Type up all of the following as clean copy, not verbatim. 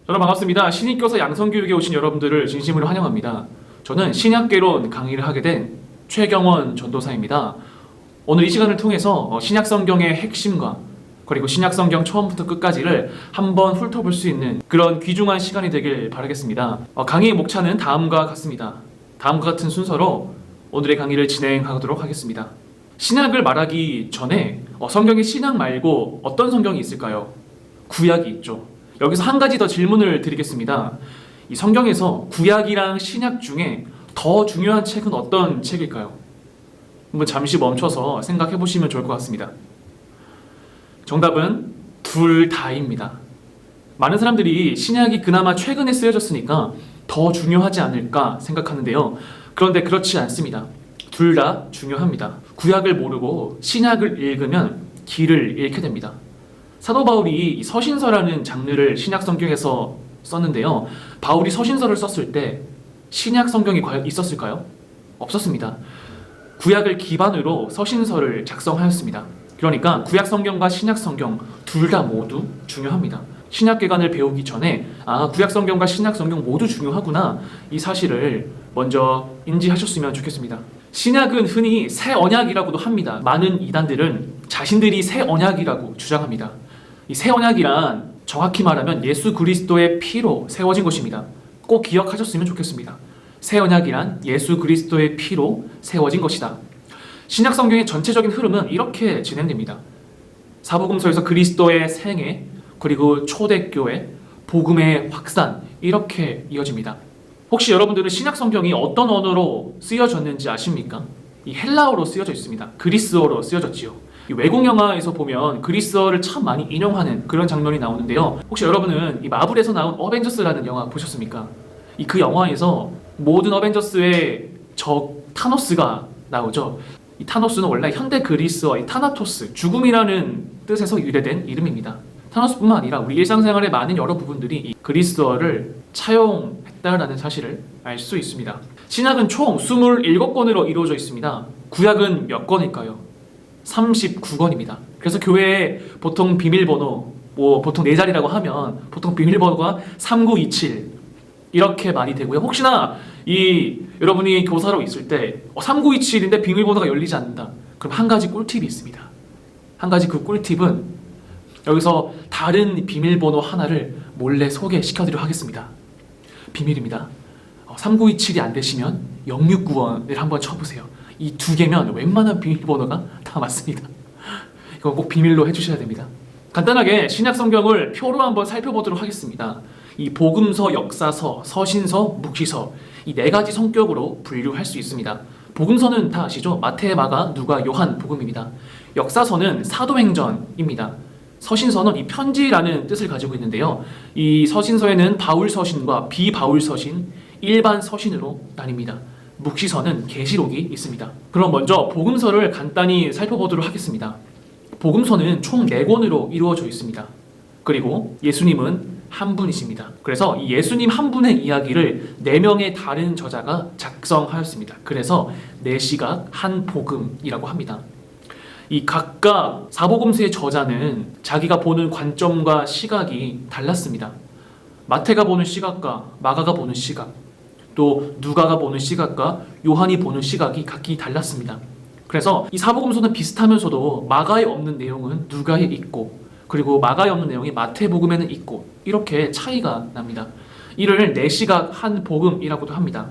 여러분 반갑습니다. 신입교사 양성교육에 오신 여러분들을 진심으로 환영합니다. 저는 신약개론 강의를 하게 된 최경원 전도사입니다. 오늘 이 시간을 통해서 신약성경의 핵심과 그리고 신약성경 처음부터 끝까지를 한번 훑어볼 수 있는 그런 귀중한 시간이 되길 바라겠습니다. 강의의 목차는 다음과 같습니다. 다음과 같은 순서로 오늘의 강의를 진행하도록 하겠습니다. 신약을 말하기 전에 성경에 신약 말고 어떤 성경이 있을까요? 구약이 있죠. 여기서 한 가지 더 질문을 드리겠습니다. 이 성경에서 구약이랑 신약 중에 더 중요한 책은 어떤 책일까요? 한번 잠시 멈춰서 생각해 보시면 좋을 것 같습니다. 정답은 둘 다입니다. 많은 사람들이 신약이 그나마 최근에 쓰여졌으니까 더 중요하지 않을까 생각하는데요. 그런데 그렇지 않습니다. 둘 다 중요합니다. 구약을 모르고 신약을 읽으면 길을 잃게 됩니다. 사도 바울이 서신서라는 장르를 신약 성경에서 썼는데요. 바울이 서신서를 썼을 때 신약 성경이 과연 있었을까요? 없었습니다. 구약을 기반으로 서신서를 작성하였습니다. 그러니까 구약 성경과 신약 성경 둘 다 모두 중요합니다. 신약계관을 배우기 전에 구약 성경과 신약 성경 모두 중요하구나, 이 사실을 먼저 인지하셨으면 좋겠습니다. 신약은 흔히 새 언약이라고도 합니다. 많은 이단들은 자신들이 새 언약이라고 주장합니다. 이 새 언약이란 정확히 말하면 예수 그리스도의 피로 세워진 것입니다. 꼭 기억하셨으면 좋겠습니다. 새 언약이란 예수 그리스도의 피로 세워진 것이다. 신약 성경의 전체적인 흐름은 이렇게 진행됩니다. 사복음서에서 그리스도의 생애, 그리고 초대교회, 복음의 확산, 이렇게 이어집니다. 혹시 여러분들은 신약 성경이 어떤 언어로 쓰여졌는지 아십니까? 이 헬라어로 쓰여져 있습니다. 그리스어로 쓰여졌지요. 이 외국 영화에서 보면 그리스어를 참 많이 인용하는 그런 장면이 나오는데요. 혹시 여러분은 이 마블에서 나온 어벤져스라는 영화 보셨습니까? 그 영화에서 모든 어벤져스의 적 타노스가 나오죠. 이 타노스는 원래 현대 그리스어 이 타나토스, 죽음이라는 뜻에서 유래된 이름입니다. 타노스뿐만 아니라 우리 일상생활의 많은 여러 부분들이 이 그리스어를 차용했다라는 사실을 알 수 있습니다. 신약은 총 27권으로 이루어져 있습니다. 구약은 몇 권일까요? 39권입니다. 그래서 교회에 보통 비밀번호, 보통 4자리라고 하면 보통 비밀번호가 3927 이렇게 많이 되고요. 혹시나 여러분이 교사로 있을 때 3927인데 비밀번호가 열리지 않는다, 그럼 한 가지 꿀팁이 있습니다. 한 가지 그 꿀팁은 여기서 다른 비밀번호 하나를 몰래 소개시켜드리도록 하겠습니다. 비밀입니다. 3927이 안 되시면 0691을 한번 쳐보세요. 이 두 개면 웬만한 비밀번호가 다 맞습니다. 이거 꼭 비밀로 해주셔야 됩니다. 간단하게 신약 성경을 표로 한번 살펴보도록 하겠습니다. 이 복음서, 역사서, 서신서, 묵시서, 이 4가지 성격으로 분류할 수 있습니다. 복음서는 다 아시죠? 마태, 마가, 누가, 요한 복음입니다. 역사서는 사도행전입니다. 서신서는 이 편지라는 뜻을 가지고 있는데요. 이 서신서에는 바울 서신과 비바울 서신, 일반 서신으로 나뉩니다. 묵시서는 계시록이 있습니다. 그럼 먼저 복음서를 간단히 살펴보도록 하겠습니다. 복음서는 총 4권으로 이루어져 있습니다. 그리고 예수님은 한 분이십니다. 그래서 이 예수님 한 분의 이야기를 4명의 다른 저자가 작성하였습니다. 그래서 4시각 한 복음이라고 합니다. 이 각각 사복음서의 저자는 자기가 보는 관점과 시각이 달랐습니다. 마태가 보는 시각과 마가가 보는 시각, 또 누가가 보는 시각과 요한이 보는 시각이 각기 달랐습니다. 그래서 이 사복음서는 비슷하면서도 마가에 없는 내용은 누가에 있고, 그리고 마가에 없는 내용이 마태복음에는 있고, 이렇게 차이가 납니다. 이를 4시각 한 복음이라고도 합니다.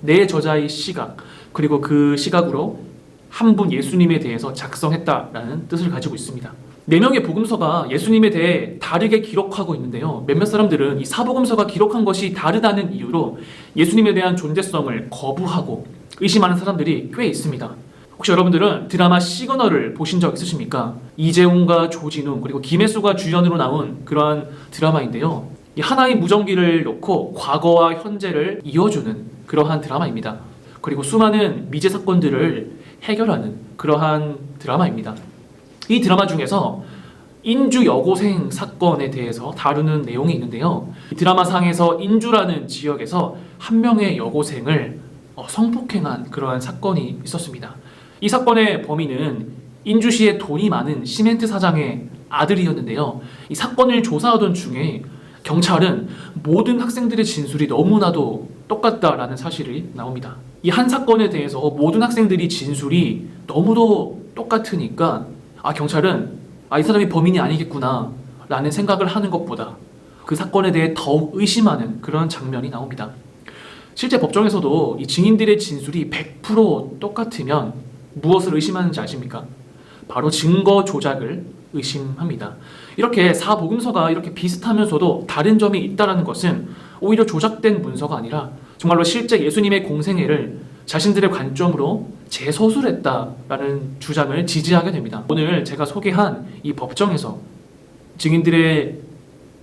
4저자의 시각, 그리고 그 시각으로 한 분 예수님에 대해서 작성했다라는 뜻을 가지고 있습니다. 4명의 복음서가 예수님에 대해 다르게 기록하고 있는데요. 몇몇 사람들은 이 사복음서가 기록한 것이 다르다는 이유로 예수님에 대한 존재성을 거부하고 의심하는 사람들이 꽤 있습니다. 혹시 여러분들은 드라마 시그널을 보신 적 있으십니까? 이재훈과 조진웅 그리고 김혜수가 주연으로 나온 그러한 드라마인데요. 이 하나의 무전기를 놓고 과거와 현재를 이어주는 그러한 드라마입니다. 그리고 수많은 미제 사건들을 해결하는 그러한 드라마입니다. 이 드라마 중에서 인주 여고생 사건에 대해서 다루는 내용이 있는데요. 이 드라마상에서 인주라는 지역에서 한 명의 여고생을 성폭행한 그러한 사건이 있었습니다. 이 사건의 범인은 인주시에 돈이 많은 시멘트 사장의 아들이었는데요. 이 사건을 조사하던 중에 경찰은 모든 학생들의 진술이 너무나도 똑같다라는 사실이 나옵니다. 이 한 사건에 대해서 모든 학생들이 진술이 너무도 똑같으니까 경찰은 이 사람이 범인이 아니겠구나 라는 생각을 하는 것보다 그 사건에 대해 더욱 의심하는 그런 장면이 나옵니다. 실제 법정에서도 이 증인들의 진술이 100% 똑같으면 무엇을 의심하는지 아십니까? 바로 증거 조작을 의심합니다. 이렇게 사복음서가 이렇게 비슷하면서도 다른 점이 있다는 것은 오히려 조작된 문서가 아니라 정말로 실제 예수님의 공생애를 자신들의 관점으로 재서술했다라는 주장을 지지하게 됩니다. 오늘 제가 소개한 이 법정에서 증인들의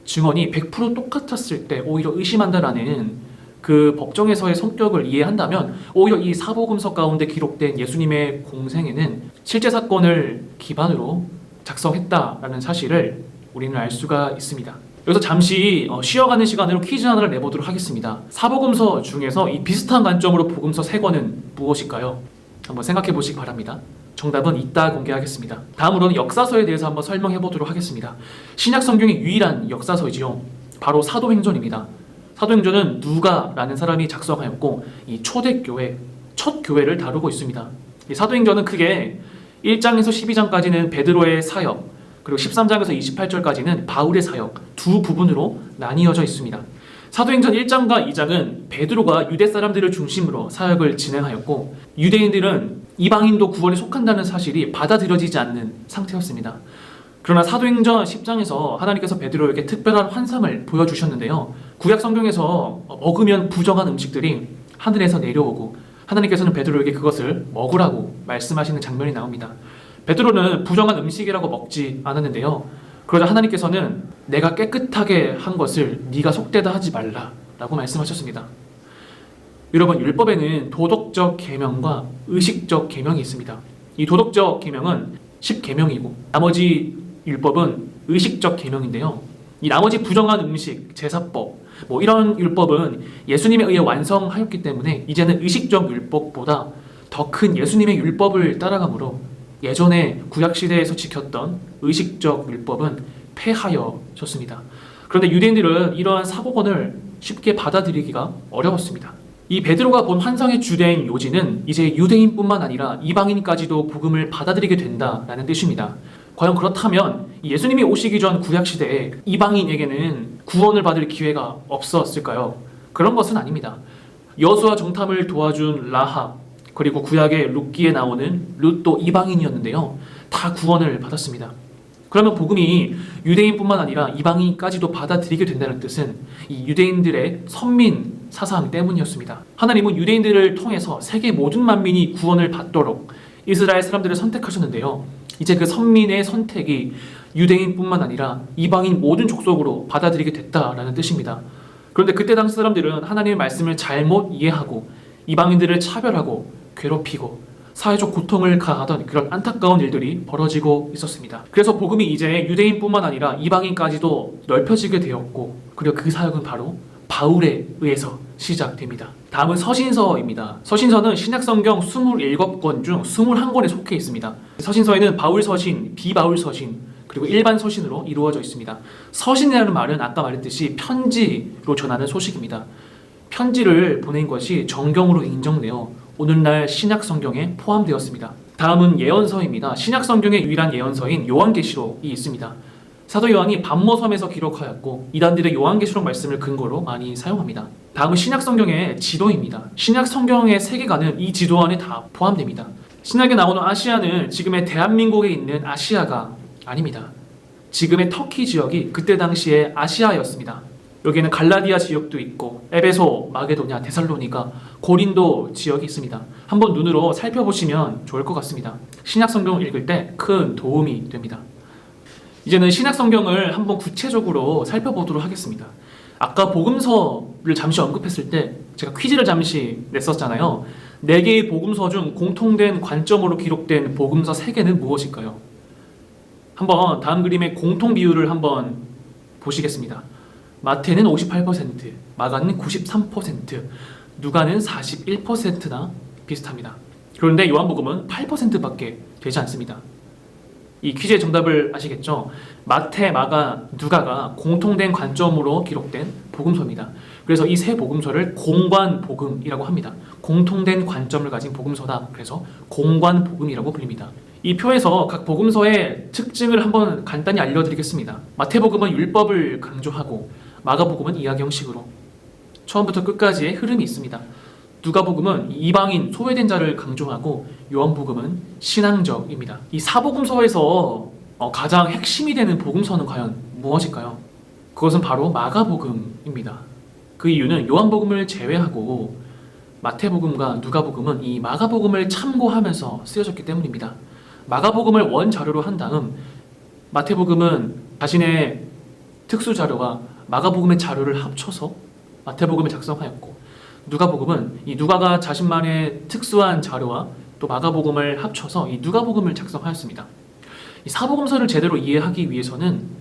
증언이 100% 똑같았을 때 오히려 의심한다라는 그 법정에서의 성격을 이해한다면 오히려 이 사복음서 가운데 기록된 예수님의 공생애는 실제 사건을 기반으로 작성했다라는 사실을 우리는 알 수가 있습니다. 여기서 잠시 쉬어가는 시간으로 퀴즈 하나를 내보도록 하겠습니다. 사복음서 중에서 이 비슷한 관점으로 복음서 3권은 무엇일까요? 한번 생각해 보시기 바랍니다. 정답은 이따 공개하겠습니다. 다음으로는 역사서에 대해서 한번 설명해 보도록 하겠습니다. 신약 성경의 유일한 역사서이지요. 바로 사도행전입니다. 사도행전은 누가라는 사람이 작성하였고 이 초대교회, 첫 교회를 다루고 있습니다. 이 사도행전은 크게 1장에서 12장까지는 베드로의 사역, 그리고 13장에서 28절까지는 바울의 사역 두 부분으로 나뉘어져 있습니다. 사도행전 1장과 2장은 베드로가 유대 사람들을 중심으로 사역을 진행하였고 유대인들은 이방인도 구원에 속한다는 사실이 받아들여지지 않는 상태였습니다. 그러나 사도행전 10장에서 하나님께서 베드로에게 특별한 환상을 보여주셨는데요. 구약 성경에서 먹으면 부정한 음식들이 하늘에서 내려오고 하나님께서는 베드로에게 그것을 먹으라고 말씀하시는 장면이 나옵니다. 베드로는 부정한 음식이라고 먹지 않았는데요. 그러자 하나님께서는 내가 깨끗하게 한 것을 네가 속되다 하지 말라라고 말씀하셨습니다. 여러분, 율법에는 도덕적 계명과 의식적 계명이 있습니다. 이 도덕적 계명은 10계명이고 나머지 율법은 의식적 계명인데요. 이 나머지 부정한 음식, 제사법 이런 율법은 예수님에 의해 완성하였기 때문에 이제는 의식적 율법보다 더 큰 예수님의 율법을 따라가므로 예전에 구약시대에서 지켰던 의식적 율법은 폐하여졌습니다. 그런데 유대인들은 이러한 사고건을 쉽게 받아들이기가 어려웠습니다. 이 베드로가 본 환상의 주된 요지는 이제 유대인뿐만 아니라 이방인까지도 복음을 받아들이게 된다라는 뜻입니다. 과연 그렇다면 예수님이 오시기 전 구약시대에 이방인에게는 구원을 받을 기회가 없었을까요? 그런 것은 아닙니다. 여수와 정탐을 도와준 라합, 그리고 구약의 룻기에 나오는 룻도 이방인이었는데요. 다 구원을 받았습니다. 그러면 복음이 유대인뿐만 아니라 이방인까지도 받아들이게 된다는 뜻은 이 유대인들의 선민 사상 때문이었습니다. 하나님은 유대인들을 통해서 세계 모든 만민이 구원을 받도록 이스라엘 사람들을 선택하셨는데요. 이제 그 선민의 선택이 유대인뿐만 아니라 이방인 모든 족속으로 받아들이게 됐다라는 뜻입니다. 그런데 그때 당시 사람들은 하나님의 말씀을 잘못 이해하고 이방인들을 차별하고 괴롭히고 사회적 고통을 가하던 그런 안타까운 일들이 벌어지고 있었습니다. 그래서 복음이 이제 유대인뿐만 아니라 이방인까지도 넓혀지게 되었고 그리고 그 사역은 바로 바울에 의해서 시작됩니다. 다음은 서신서입니다. 서신서는 신약성경 27권 중 21권에 속해 있습니다. 서신서에는 바울 서신, 비바울 서신, 그리고 일반 서신으로 이루어져 있습니다. 서신이라는 말은 아까 말했듯이 편지로 전하는 소식입니다. 편지를 보낸 것이 정경으로 인정되어 오늘날 신약성경에 포함되었습니다. 다음은 예언서입니다. 신약성경의 유일한 예언서인 요한계시록이 있습니다. 사도 요한이 반모섬에서 기록하였고 이단들의 요한계시록 말씀을 근거로 많이 사용합니다. 다음은 신약성경의 지도입니다. 신약성경의 세계관은 이 지도 안에 다 포함됩니다. 신약에 나오는 아시아는 지금의 대한민국에 있는 아시아가 아닙니다. 지금의 터키 지역이 그때 당시의 아시아였습니다. 여기에는 갈라디아 지역도 있고 에베소, 마게도냐, 데살로니가, 고린도 지역이 있습니다. 한번 눈으로 살펴보시면 좋을 것 같습니다. 신약성경을 읽을 때 큰 도움이 됩니다. 이제는 신약성경을 한번 구체적으로 살펴보도록 하겠습니다. 아까 복음서를 잠시 언급했을 때 제가 퀴즈를 잠시 냈었잖아요. 4개의 복음서 중 공통된 관점으로 기록된 복음서 3개는 무엇일까요? 한번 다음 그림의 공통 비율을 한번 보시겠습니다. 마태는 58%, 마가는 93%, 누가는 41%나 비슷합니다. 그런데 요한복음은 8%밖에 되지 않습니다. 이 퀴즈의 정답을 아시겠죠? 마태, 마가, 누가가 공통된 관점으로 기록된 복음서입니다. 그래서 이 세 복음서를 공관복음이라고 합니다. 공통된 관점을 가진 복음서다. 그래서 공관복음이라고 불립니다. 이 표에서 각 복음서의 특징을 한번 간단히 알려드리겠습니다. 마태복음은 율법을 강조하고 마가복음은 이야기 형식으로 처음부터 끝까지의 흐름이 있습니다. 누가복음은 이방인 소외된 자를 강조하고 요한복음은 신앙적입니다. 이 사복음서에서 가장 핵심이 되는 복음서는 과연 무엇일까요? 그것은 바로 마가복음입니다. 그 이유는 요한복음을 제외하고 마태복음과 누가복음은 이 마가복음을 참고하면서 쓰여졌기 때문입니다. 마가복음을 원자료로 한 다음 마태복음은 자신의 특수 자료와 마가복음의 자료를 합쳐서 마태복음을 작성하였고, 누가복음은 이 누가가 자신만의 특수한 자료와 또 마가복음을 합쳐서 이 누가복음을 작성하였습니다. 이 사복음서를 제대로 이해하기 위해서는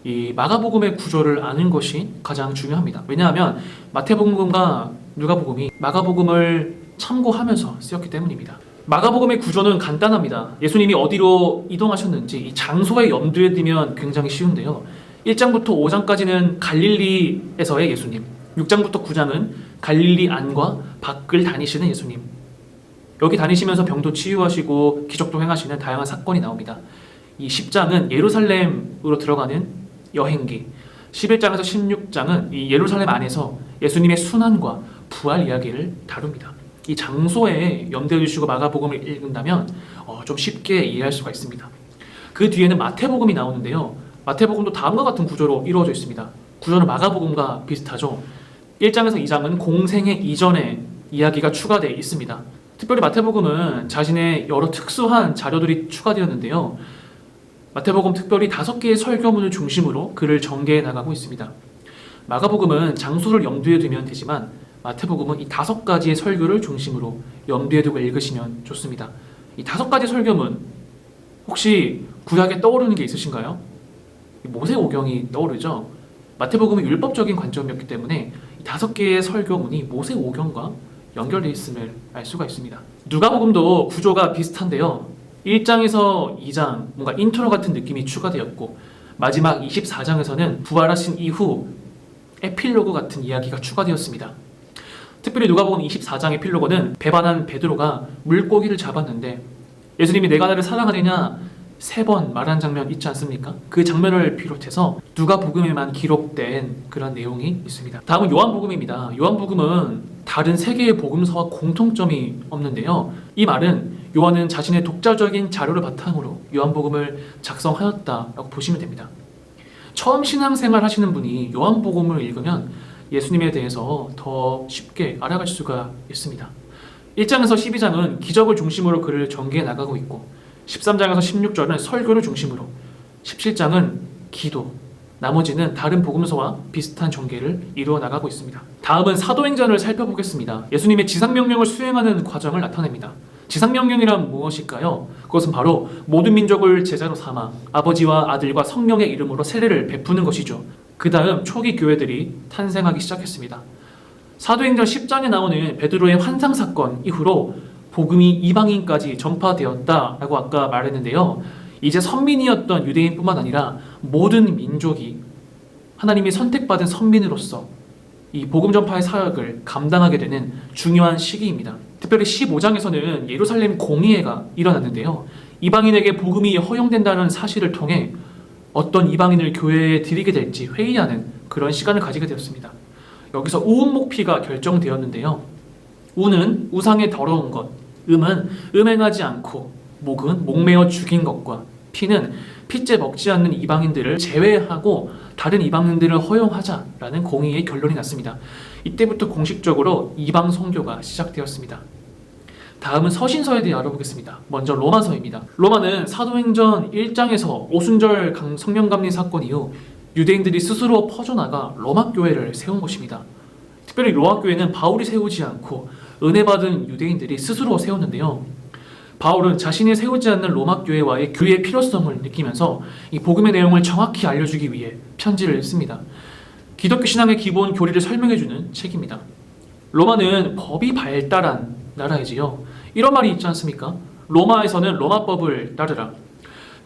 이 마가복음의 구조를 아는 것이 가장 중요합니다. 왜냐하면 마태복음과 누가복음이 마가복음을 참고하면서 쓰였기 때문입니다. 마가복음의 구조는 간단합니다. 예수님이 어디로 이동하셨는지 이 장소에 염두에 두면 굉장히 쉬운데요. 1장부터 5장까지는 갈릴리에서의 예수님, 6장부터 9장은 갈릴리 안과 밖을 다니시는 예수님, 여기 다니시면서 병도 치유하시고 기적도 행하시는 다양한 사건이 나옵니다. 이 10장은 예루살렘으로 들어가는 여행기, 11장에서 16장은 이 예루살렘 안에서 예수님의 순환과 부활 이야기를 다룹니다. 이 장소에 염두에 두시고 마가복음을 읽는다면 좀 쉽게 이해할 수가 있습니다. 그 뒤에는 마태복음이 나오는데요. 마태복음도 다음과 같은 구조로 이루어져 있습니다. 구조는 마가복음과 비슷하죠. 1장에서 2장은 공생의 이전의 이야기가 추가되어 있습니다. 특별히 마태복음은 자신의 여러 특수한 자료들이 추가되었는데요. 마태복음 특별히 5개의 설교문을 중심으로 글을 전개해 나가고 있습니다. 마가복음은 장소를 염두에 두면 되지만 마태복음은 이 5가지의 설교를 중심으로 염두에 두고 읽으시면 좋습니다. 이 5가지 설교문, 혹시 구약에 떠오르는 게 있으신가요? 모세오경이 떠오르죠. 마태복음은 율법적인 관점이었기 때문에 이 5개의 설교문이 모세오경과 연결되어 있음을 알 수가 있습니다. 누가복음도 구조가 비슷한데요. 1장에서 2장 뭔가 인트로 같은 느낌이 추가되었고, 마지막 24장에서는 부활하신 이후 에필로그 같은 이야기가 추가되었습니다. 특별히 누가복음 24장 에필로그는 배반한 베드로가 물고기를 잡았는데 예수님이 내가 나를 사랑하느냐 3번 말한 장면 있지 않습니까? 그 장면을 비롯해서 누가복음에만 기록된 그런 내용이 있습니다. 다음은 요한복음입니다. 요한복음은 다른 3개의 복음서와 공통점이 없는데요. 이 말은 요한은 자신의 독자적인 자료를 바탕으로 요한복음을 작성하였다라고 보시면 됩니다. 처음 신앙생활 하시는 분이 요한복음을 읽으면 예수님에 대해서 더 쉽게 알아갈 수가 있습니다. 1장에서 12장은 기적을 중심으로 글을 전개해 나가고 있고, 13장에서 16절은 설교를 중심으로, 17장은 기도, 나머지는 다른 복음서와 비슷한 전개를 이루어 나가고 있습니다. 다음은 사도행전을 살펴보겠습니다. 예수님의 지상명령을 수행하는 과정을 나타냅니다. 지상명령이란 무엇일까요? 그것은 바로 모든 민족을 제자로 삼아 아버지와 아들과 성령의 이름으로 세례를 베푸는 것이죠. 그 다음 초기 교회들이 탄생하기 시작했습니다. 사도행전 10장에 나오는 베드로의 환상사건 이후로 복음이 이방인까지 전파되었다라고 아까 말했는데요. 이제 선민이었던 유대인뿐만 아니라 모든 민족이 하나님이 선택받은 선민으로서 이 복음 전파의 사역을 감당하게 되는 중요한 시기입니다. 특별히 15장에서는 예루살렘 공의회가 일어났는데요. 이방인에게 복음이 허용된다는 사실을 통해 어떤 이방인을 교회에 들이게 될지 회의하는 그런 시간을 가지게 되었습니다. 여기서 우은 목피가 결정되었는데요. 우는 우상의 더러운 것, 음은 음행하지 않고, 목은 목매어 죽인 것과, 피는 피째 먹지 않는 이방인들을 제외하고 다른 이방인들을 허용하자라는 공의의 결론이 났습니다. 이때부터 공식적으로 이방 선교가 시작되었습니다. 다음은 서신서에 대해 알아보겠습니다. 먼저 로마서입니다. 로마는 사도행전 1장에서 오순절 성령감리 사건 이후 유대인들이 스스로 퍼져나가 로마 교회를 세운 것입니다. 특별히 로마 교회는 바울이 세우지 않고 은혜 받은 유대인들이 스스로 세웠는데요. 바울은 자신이 세우지 않는 로마 교회와의 교회의 필요성을 느끼면서 이 복음의 내용을 정확히 알려주기 위해 편지를 씁니다. 기독교 신앙의 기본 교리를 설명해주는 책입니다. 로마는 법이 발달한 나라이지요. 이런 말이 있지 않습니까? 로마에서는 로마법을 따르라.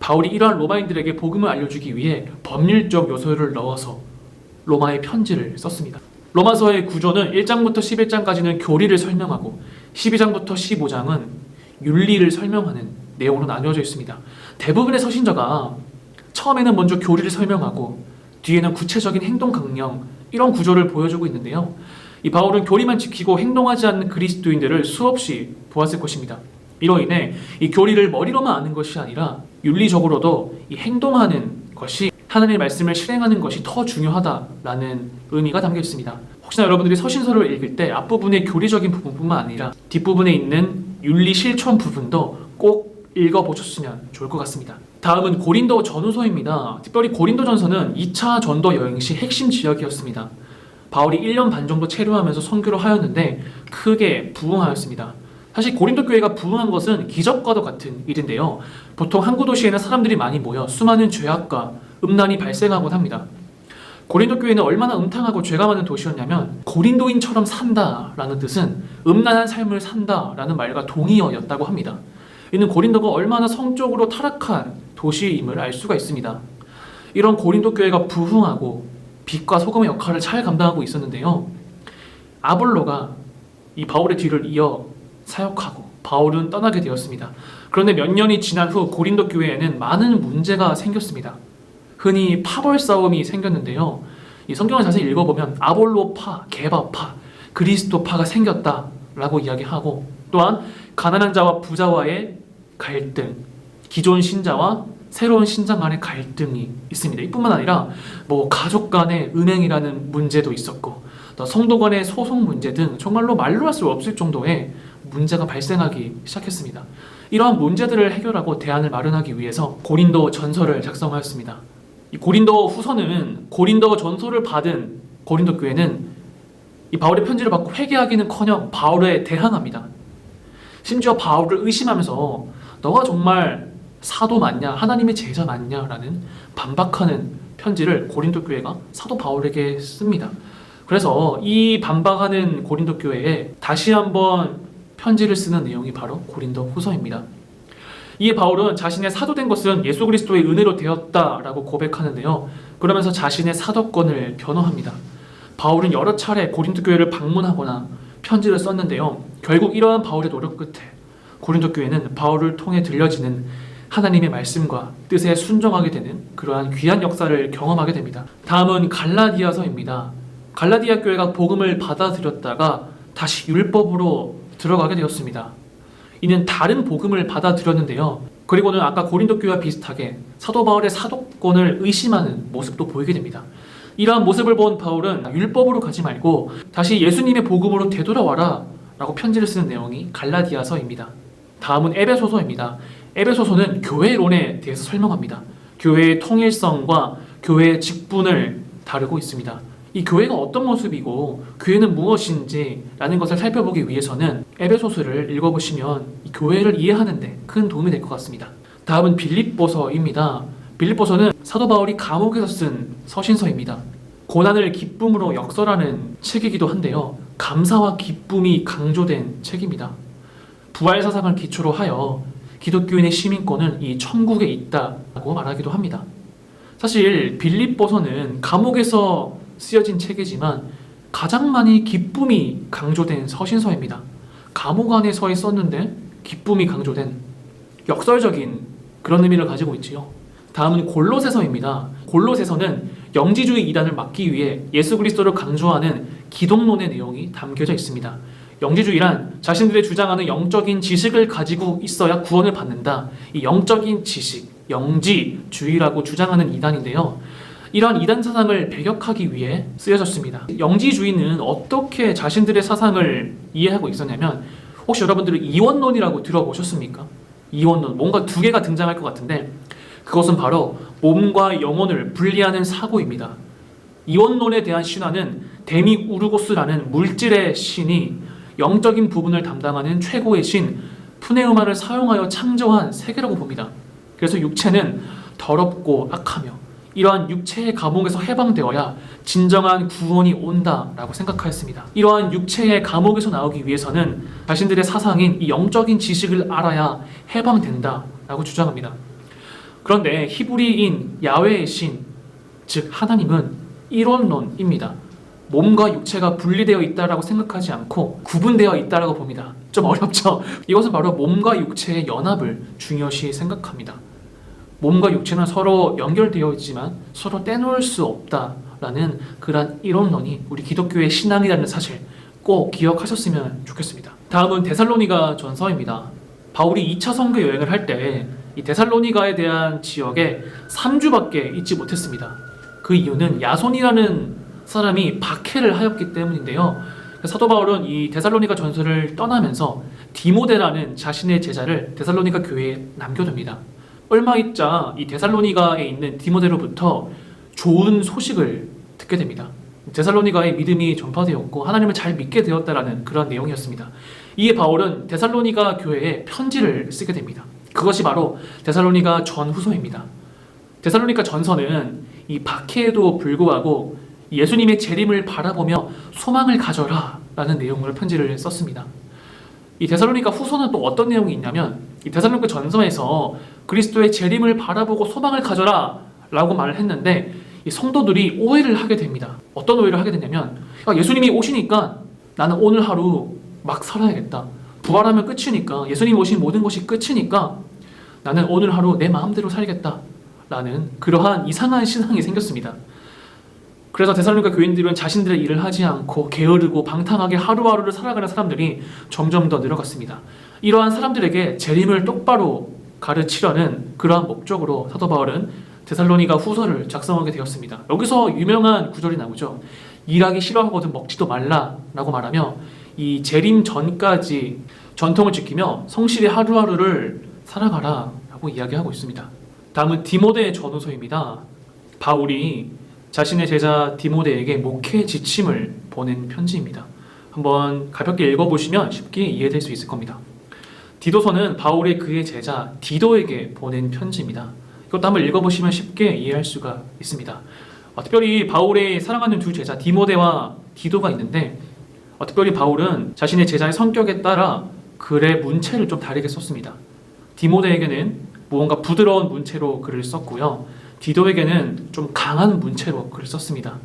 바울이 이러한 로마인들에게 복음을 알려주기 위해 법률적 요소를 넣어서 로마의 편지를 썼습니다. 로마서의 구조는 1장부터 11장까지는 교리를 설명하고 12장부터 15장은 윤리를 설명하는 내용으로 나뉘어져 있습니다. 대부분의 서신저가 처음에는 먼저 교리를 설명하고 뒤에는 구체적인 행동 강령, 이런 구조를 보여주고 있는데요. 이 바울은 교리만 지키고 행동하지 않는 그리스도인들을 수없이 보았을 것입니다. 이로 인해 이 교리를 머리로만 아는 것이 아니라 윤리적으로도 이 행동하는 것이, 하나님의 말씀을 실행하는 것이 더 중요하다라는 의미가 담겨 있습니다. 혹시나 여러분들이 서신서를 읽을 때 앞부분의 교리적인 부분뿐만 아니라 뒷부분에 있는 윤리 실천 부분도 꼭 읽어보셨으면 좋을 것 같습니다. 다음은 고린도 전후서입니다. 특별히 고린도 전서는 2차 전도 여행 시 핵심 지역이었습니다. 바울이 1년 반 정도 체류하면서 선교를 하였는데 크게 부흥하였습니다. 사실 고린도 교회가 부흥한 것은 기적과도 같은 일인데요. 보통 항구 도시에는 사람들이 많이 모여 수많은 죄악과 음란이 발생하곤 합니다. 고린도 교회는 얼마나 음탕하고 죄가 많은 도시였냐면 고린도인처럼 산다라는 뜻은 음란한 삶을 산다라는 말과 동의어였다고 합니다. 이는 고린도가 얼마나 성적으로 타락한 도시임을 알 수가 있습니다. 이런 고린도 교회가 부흥하고 빛과 소금의 역할을 잘 감당하고 있었는데요. 아볼로가 이 바울의 뒤를 이어 사역하고 바울은 떠나게 되었습니다. 그런데 몇 년이 지난 후 고린도 교회에는 많은 문제가 생겼습니다. 흔히 파벌 싸움이 생겼는데요. 이 성경을 자세히 읽어보면 아볼로파, 게바파, 그리스도파가 생겼다라고 이야기하고, 또한 가난한 자와 부자와의 갈등, 기존 신자와 새로운 신자 간의 갈등이 있습니다. 이뿐만 아니라 가족 간의 은행이라는 문제도 있었고, 또 성도 간의 소송 문제 등 정말로 말로 할 수 없을 정도의 문제가 발생하기 시작했습니다. 이러한 문제들을 해결하고 대안을 마련하기 위해서 고린도 전서를 작성하였습니다. 이 고린도 후서는 고린도 전서를 받은 고린도 교회는 이 바울의 편지를 받고 회개하기는커녕 바울에 대항합니다. 심지어 바울을 의심하면서 너가 정말 사도 맞냐, 하나님의 제자 맞냐라는 반박하는 편지를 고린도 교회가 사도 바울에게 씁니다. 그래서 이 반박하는 고린도 교회에 다시 한번 편지를 쓰는 내용이 바로 고린도 후서입니다. 이에 바울은 자신의 사도된 것은 예수 그리스도의 은혜로 되었다라고 고백하는데요. 그러면서 자신의 사도권을 변호합니다. 바울은 여러 차례 고린도 교회를 방문하거나 편지를 썼는데요. 결국 이러한 바울의 노력 끝에 고린도 교회는 바울을 통해 들려지는 하나님의 말씀과 뜻에 순종하게 되는 그러한 귀한 역사를 경험하게 됩니다. 다음은 갈라디아서입니다. 갈라디아 교회가 복음을 받아들였다가 다시 율법으로 들어가게 되었습니다. 이는 다른 복음을 받아들였는데요. 그리고는 아까 고린도 교회와 비슷하게 사도 바울의 사도권을 의심하는 모습도 보이게 됩니다. 이러한 모습을 본 바울은 율법으로 가지 말고 다시 예수님의 복음으로 되돌아와라 라고 편지를 쓰는 내용이 갈라디아서입니다. 다음은 에베소서입니다. 에베소서는 교회론에 대해서 설명합니다. 교회의 통일성과 교회의 직분을 다루고 있습니다. 이 교회가 어떤 모습이고 교회는 무엇인지 라는 것을 살펴보기 위해서는 에베소서를 읽어보시면 이 교회를 이해하는 데 큰 도움이 될 것 같습니다. 다음은 빌립보서입니다. 빌립보서는 사도 바울이 감옥에서 쓴 서신서입니다. 고난을 기쁨으로 역설하는 책이기도 한데요. 감사와 기쁨이 강조된 책입니다. 부활 사상을 기초로 하여 기독교인의 시민권은 이 천국에 있다고 말하기도 합니다. 사실 빌립보서는 감옥에서 쓰여진 책이지만 가장 많이 기쁨이 강조된 서신서입니다. 감옥 안에 서 있었는데 기쁨이 강조된 역설적인 그런 의미를 가지고 있지요. 다음은 골로새서입니다. 골로새서는 영지주의 이단을 막기 위해 예수 그리스도를 강조하는 기독론의 내용이 담겨져 있습니다. 영지주의란 자신들의 주장하는 영적인 지식을 가지고 있어야 구원을 받는다. 이 영적인 지식, 영지주의라고 주장하는 이단인데요. 이러한 이단 사상을 배격하기 위해 쓰여졌습니다. 영지주의는 어떻게 자신들의 사상을 이해하고 있었냐면, 혹시 여러분들은 이원론이라고 들어보셨습니까? 이원론, 뭔가 두 개가 등장할 것 같은데 그것은 바로 몸과 영혼을 분리하는 사고입니다. 이원론에 대한 신화는 데미우르고스라는 물질의 신이 영적인 부분을 담당하는 최고의 신 푸네우마를 사용하여 창조한 세계라고 봅니다. 그래서 육체는 더럽고 악하며 이러한 육체의 감옥에서 해방되어야 진정한 구원이 온다라고 생각하였습니다. 이러한 육체의 감옥에서 나오기 위해서는 자신들의 사상인 이 영적인 지식을 알아야 해방된다라고 주장합니다. 그런데 히브리인 야훼의 신, 즉 하나님은 일원론입니다. 몸과 육체가 분리되어 있다라고 생각하지 않고 구분되어 있다라고 봅니다. 좀 어렵죠? 이것은 바로 몸과 육체의 연합을 중요시 생각합니다. 몸과 육체는 서로 연결되어 있지만 서로 떼놓을 수 없다라는 그러한 이론론이 우리 기독교의 신앙이라는 사실 꼭 기억하셨으면 좋겠습니다. 다음은 데살로니가 전서입니다. 바울이 2차 선교 여행을 할 때 이 데살로니가에 대한 지역에 3주밖에 있지 못했습니다. 그 이유는 야손이라는 사람이 박해를 하였기 때문인데요. 사도 바울은 이 데살로니가 전서를 떠나면서 디모데라는 자신의 제자를 데살로니가 교회에 남겨둡니다. 얼마 있자 이 데살로니가에 있는 디모데로부터 좋은 소식을 듣게 됩니다. 데살로니가의 믿음이 전파되었고 하나님을 잘 믿게 되었다라는 그런 내용이었습니다. 이에 바울은 데살로니가 교회에 편지를 쓰게 됩니다. 그것이 바로 데살로니가 전후서입니다. 데살로니가 전서는 이 박해에도 불구하고 예수님의 재림을 바라보며 소망을 가져라 라는 내용으로 편지를 썼습니다. 이 데살로니가 후서는 또 어떤 내용이 있냐면 이 데살로니가 전서에서 그리스도의 재림을 바라보고 소망을 가져라 라고 말을 했는데 이 성도들이 오해를 하게 됩니다. 어떤 오해를 하게 되냐면 예수님이 오시니까 나는 오늘 하루 막 살아야겠다. 부활하면 끝이니까 예수님이 오신 모든 것이 끝이니까 나는 오늘 하루 내 마음대로 살겠다 라는 그러한 이상한 신앙이 생겼습니다. 그래서 데살로니가 교인들은 자신들의 일을 하지 않고 게으르고 방탕하게 하루하루를 살아가는 사람들이 점점 더 늘어갔습니다. 이러한 사람들에게 재림을 똑바로 가르치려는 그러한 목적으로 사도 바울은 데살로니가 후서를 작성하게 되었습니다. 여기서 유명한 구절이 나오죠. 일하기 싫어하거든 먹지도 말라라고 말하며 이 재림 전까지 전통을 지키며 성실히 하루하루를 살아가라 라고 이야기하고 있습니다. 다음은 디모데 전후서입니다. 바울이 자신의 제자 디모데에게 목회 지침을 보낸 편지입니다. 한번 가볍게 읽어보시면 쉽게 이해될 수 있을 겁니다. 디도서는 바울의 그의 제자 디도에게 보낸 편지입니다. 이것도 한번 읽어보시면 쉽게 이해할 수가 있습니다. 특별히 바울의 사랑하는 두 제자 디모데와 디도가 있는데 특별히 바울은 자신의 제자의 성격에 따라 글의 문체를 좀 다르게 썼습니다. 디모데에게는 무언가 부드러운 문체로 글을 썼고요. 디도에게는 좀 강한 문체로 글을 썼습니다.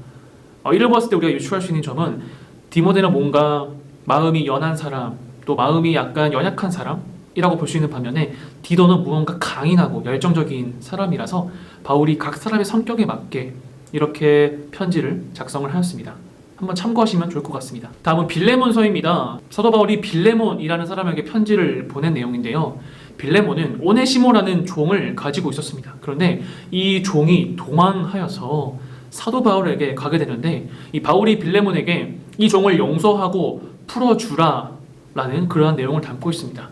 이를 봤을 때 우리가 유추할 수 있는 점은 디모데는 뭔가 마음이 연한 사람, 또 마음이 약간 연약한 사람이라고 볼 수 있는 반면에 디도는 무언가 강인하고 열정적인 사람이라서 바울이 각 사람의 성격에 맞게 이렇게 편지를 작성을 하였습니다. 한번 참고하시면 좋을 것 같습니다. 다음은 빌레몬서입니다. 사도 바울이 빌레몬이라는 사람에게 편지를 보낸 내용인데요. 빌레몬은 오네시모라는 종을 가지고 있었습니다. 그런데 이 종이 도망하여서 사도 바울에게 가게 되는데 이 바울이 빌레몬에게 이 종을 용서하고 풀어주라 라는 그러한 내용을 담고 있습니다.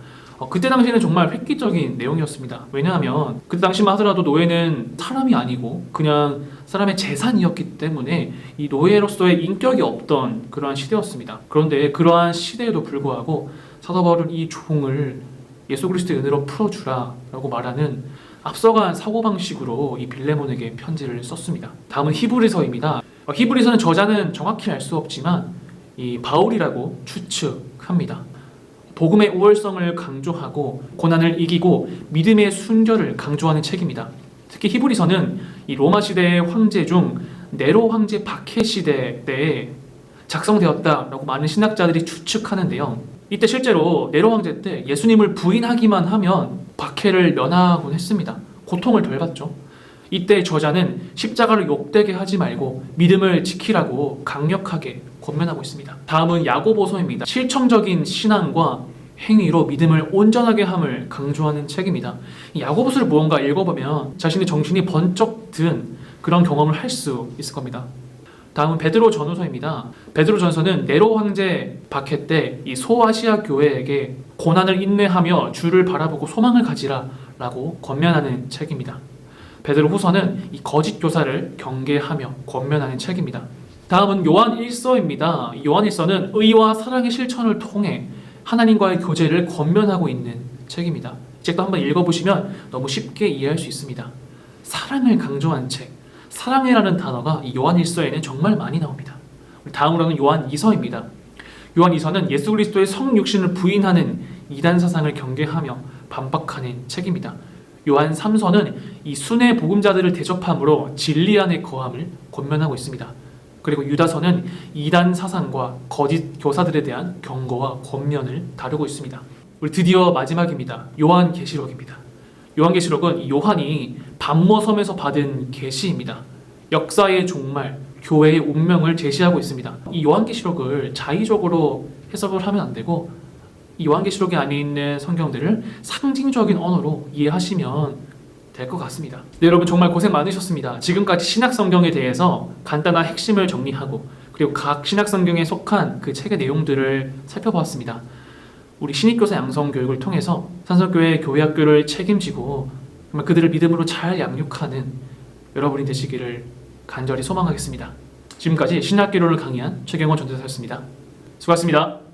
그때 당시에는 정말 획기적인 내용이었습니다. 왜냐하면 그때 당시만 하더라도 노예는 사람이 아니고 그냥 사람의 재산이었기 때문에 이 노예로서의 인격이 없던 그러한 시대였습니다. 그런데 그러한 시대에도 불구하고 사도 바울은 이 종을 예수 그리스도의 은혜로 풀어주라 라고 말하는 앞서간 사고방식으로 이 빌레몬에게 편지를 썼습니다. 다음은 히브리서입니다. 히브리서는 저자는 정확히 알 수 없지만 이 바울이라고 추측합니다. 복음의 우월성을 강조하고 고난을 이기고 믿음의 순결을 강조하는 책입니다. 특히 히브리서는 이 로마 시대의 황제 중 네로 황제 박해 시대 때에 작성되었다라고 많은 신학자들이 추측하는데요. 이때 실제로 네로 황제 때 예수님을 부인하기만 하면 박해를 면하곤 했습니다. 고통을 덜 받죠. 이때 저자는 십자가를 욕되게 하지 말고 믿음을 지키라고 강력하게 권면하고 있습니다. 다음은 야고보서입니다. 실천적인 신앙과 행위로 믿음을 온전하게 함을 강조하는 책입니다. 이 야고보서를 무언가 읽어보면 자신의 정신이 번쩍 든 그런 경험을 할 수 있을 겁니다. 다음은 베드로 전후서입니다. 베드로 전서는 네로 황제 박해 때 이 소아시아 교회에게 고난을 인내하며 주를 바라보고 소망을 가지라라고 권면하는 책입니다. 베드로 후서는 이 거짓 교사를 경계하며 권면하는 책입니다. 다음은 요한 1서입니다. 요한 1서는 의와 사랑의 실천을 통해 하나님과의 교제를 권면하고 있는 책입니다. 이 책도 한번 읽어보시면 너무 쉽게 이해할 수 있습니다. 사랑을 강조한 책, 사랑이라는 단어가 이 요한 1서에는 정말 많이 나옵니다. 다음으로는 요한 2서입니다. 요한 2서는 예수 그리스도의 성육신을 부인하는 이단 사상을 경계하며 반박하는 책입니다. 요한 3서는 이 순회 복음자들을 대접함으로 진리 안에 거함을 권면하고 있습니다. 그리고 유다서는 이단 사상과 거짓 교사들에 대한 경고와 권면을 다루고 있습니다. 우리 드디어 마지막입니다. 요한계시록입니다. 요한계시록은 이 요한이 밤모섬에서 받은 계시입니다. 역사의 종말, 교회의 운명을 제시하고 있습니다. 이 요한계시록을 자의적으로 해석을 하면 안 되고 이 요한계시록에 안에 있는 성경들을 상징적인 언어로 이해하시면 될 것 같습니다. 네, 여러분 정말 고생 많으셨습니다. 지금까지 신약성경에 대해서 간단한 핵심을 정리하고 그리고 각 신약성경에 속한 그 책의 내용들을 살펴보았습니다. 우리 신입교사 양성교육을 통해서 산성교회 교회학교를 책임지고 정말 그들을 믿음으로 잘 양육하는 여러분이 되시기를 간절히 소망하겠습니다. 지금까지 신학기로를 강의한 최경원 전도사였습니다. 수고하셨습니다.